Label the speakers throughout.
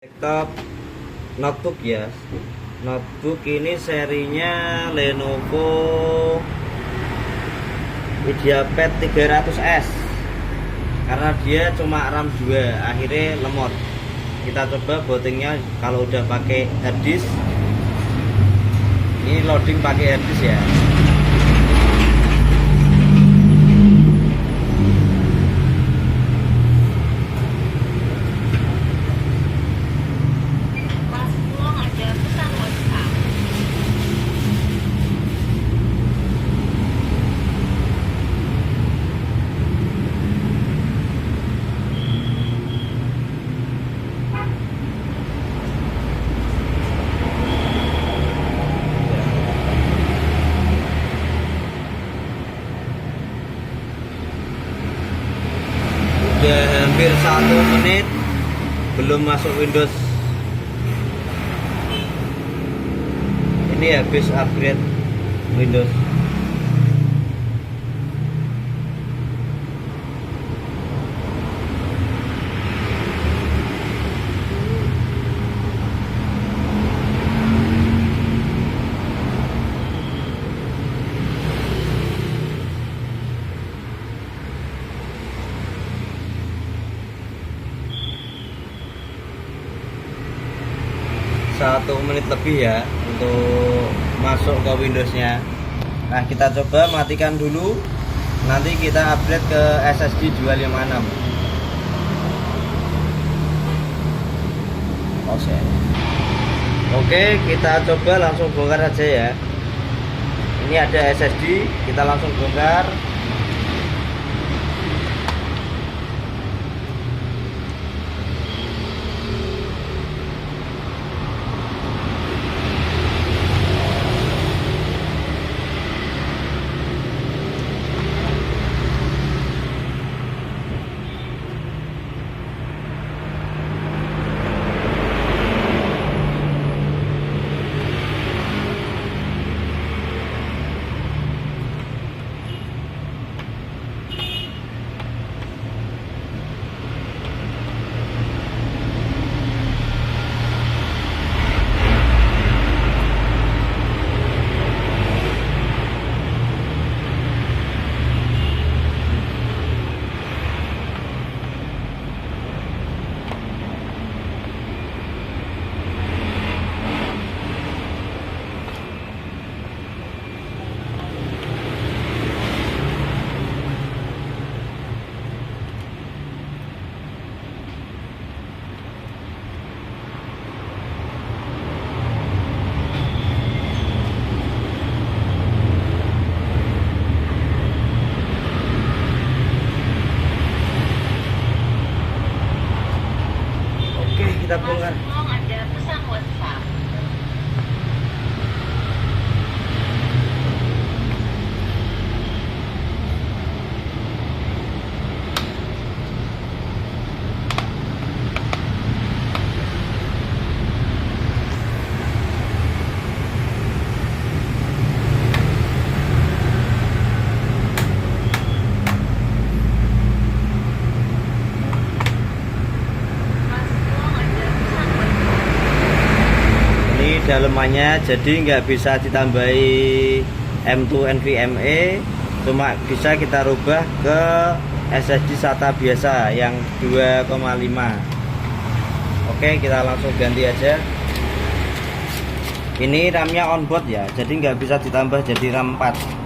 Speaker 1: Laptop notebook ya. Notebook ini serinya Lenovo IdeaPad 300S. Karena dia cuma RAM 2, akhirnya lemot. Kita coba bootingnya kalau udah pakai harddisk. Ini loading pakai harddisk ya. Udah hampir 1 menit belum masuk Windows. Ini habis upgrade Windows. Satu menit lebih ya untuk masuk ke Windowsnya. Nah, kita coba matikan dulu, nanti kita upgrade ke SSD 256. Oke, kita coba langsung bongkar aja ya. Ini ada SSD, kita langsung bongkar. Kita bongkar.
Speaker 2: Ada pesan WhatsApp.
Speaker 1: Dalemannya jadi nggak bisa ditambahi M2 NVMe, cuma bisa kita rubah ke SSD SATA biasa yang 2,5. Oke, kita langsung ganti aja. Ini RAM-nya onboard ya, jadi nggak bisa ditambah jadi RAM 4.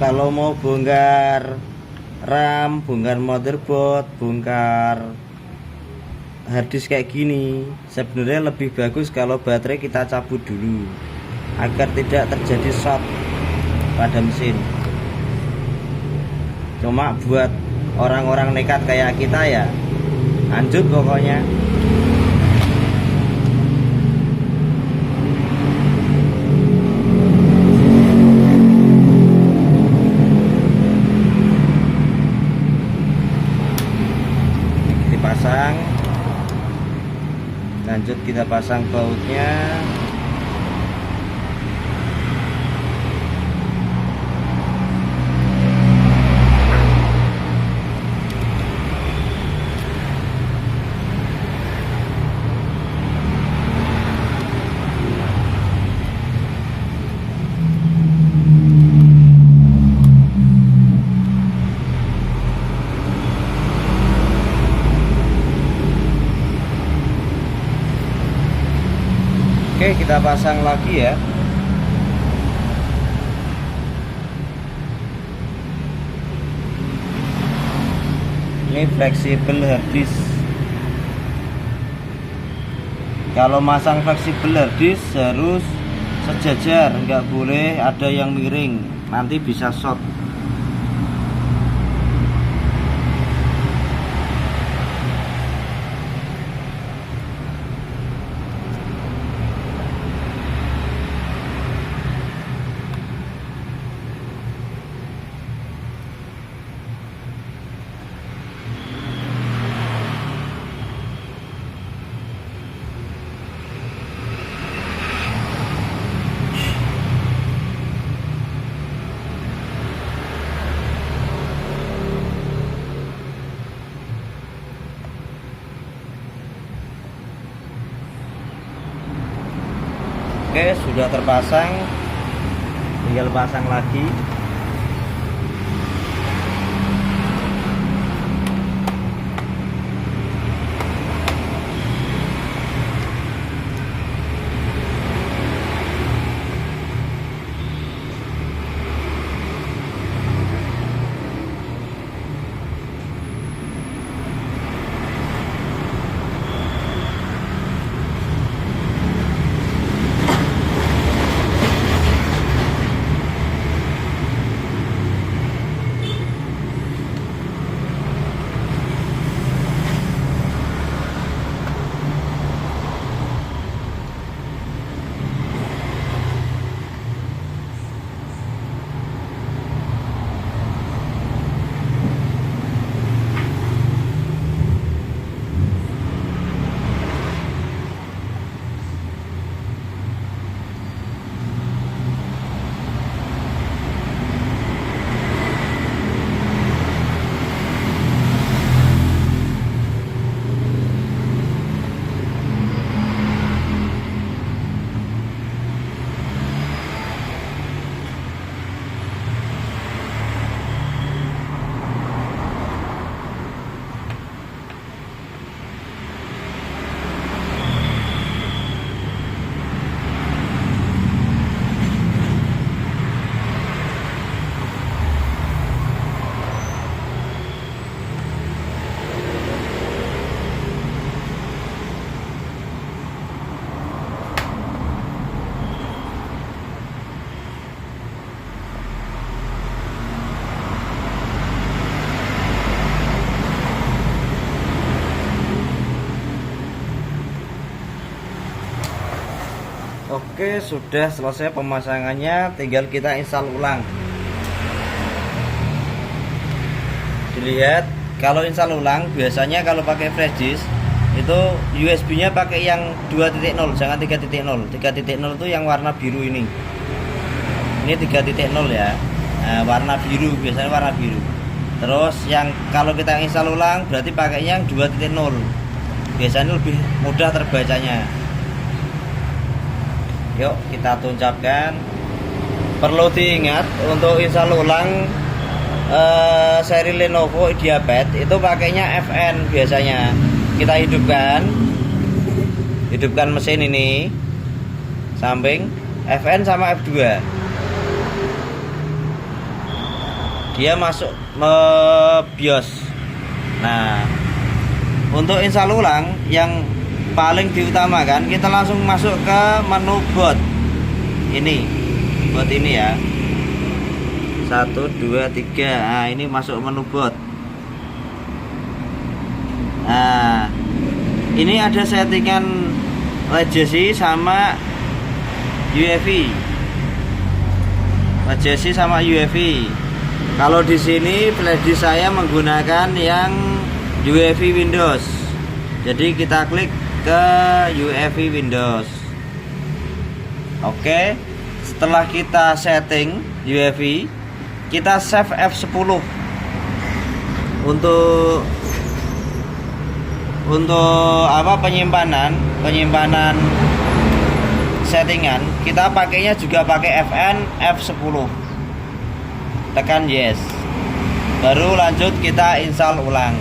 Speaker 1: kalau mau bongkar RAM, bongkar motherboard, bongkar harddisk kayak gini, sebenarnya lebih bagus kalau baterai kita cabut dulu agar tidak terjadi short pada mesin. Cuma buat orang-orang nekat kayak kita ya lanjut pokoknya. Dipasang, lanjut kita pasang bautnya. Oke, kita pasang lagi ya. Ini fleksibel harddisk. Kalau masang fleksibel harddisk harus sejajar, nggak boleh ada yang miring, nanti bisa short. Oke, sudah terpasang, tinggal pasang lagi. Oke, sudah selesai pemasangannya, tinggal kita install ulang. Dilihat, kalau install ulang biasanya kalau pakai flash disk itu USB-nya pakai yang 2.0, jangan 3.0. 3.0 itu yang warna biru ini. Ini 3.0 ya. Nah, warna biru, biasanya warna biru. Terus yang kalau kita install ulang berarti pakainya yang 2.0. Biasanya lebih mudah terbacanya. Yuk kita tuncapkan. Perlu diingat untuk install ulang seri Lenovo IdeaPad itu pakainya FN biasanya. Kita hidupkan mesin ini samping FN sama F2. dia masuk BIOS. Nah, untuk install ulang yang paling diutamakan, kita langsung masuk ke menu bot ini ya, 1 2 3. Nah, ini masuk menu bot. Nah, ini ada settingan legacy sama UEFI. Legacy sama UEFI. Kalau di sini flashdisk saya menggunakan yang UEFI Windows. Jadi kita klik ke UEFI Windows. Oke, setelah kita setting UEFI, kita save F10 untuk apa, penyimpanan settingan. Kita pakainya juga pakai FN F10. Tekan yes, baru lanjut kita install ulang.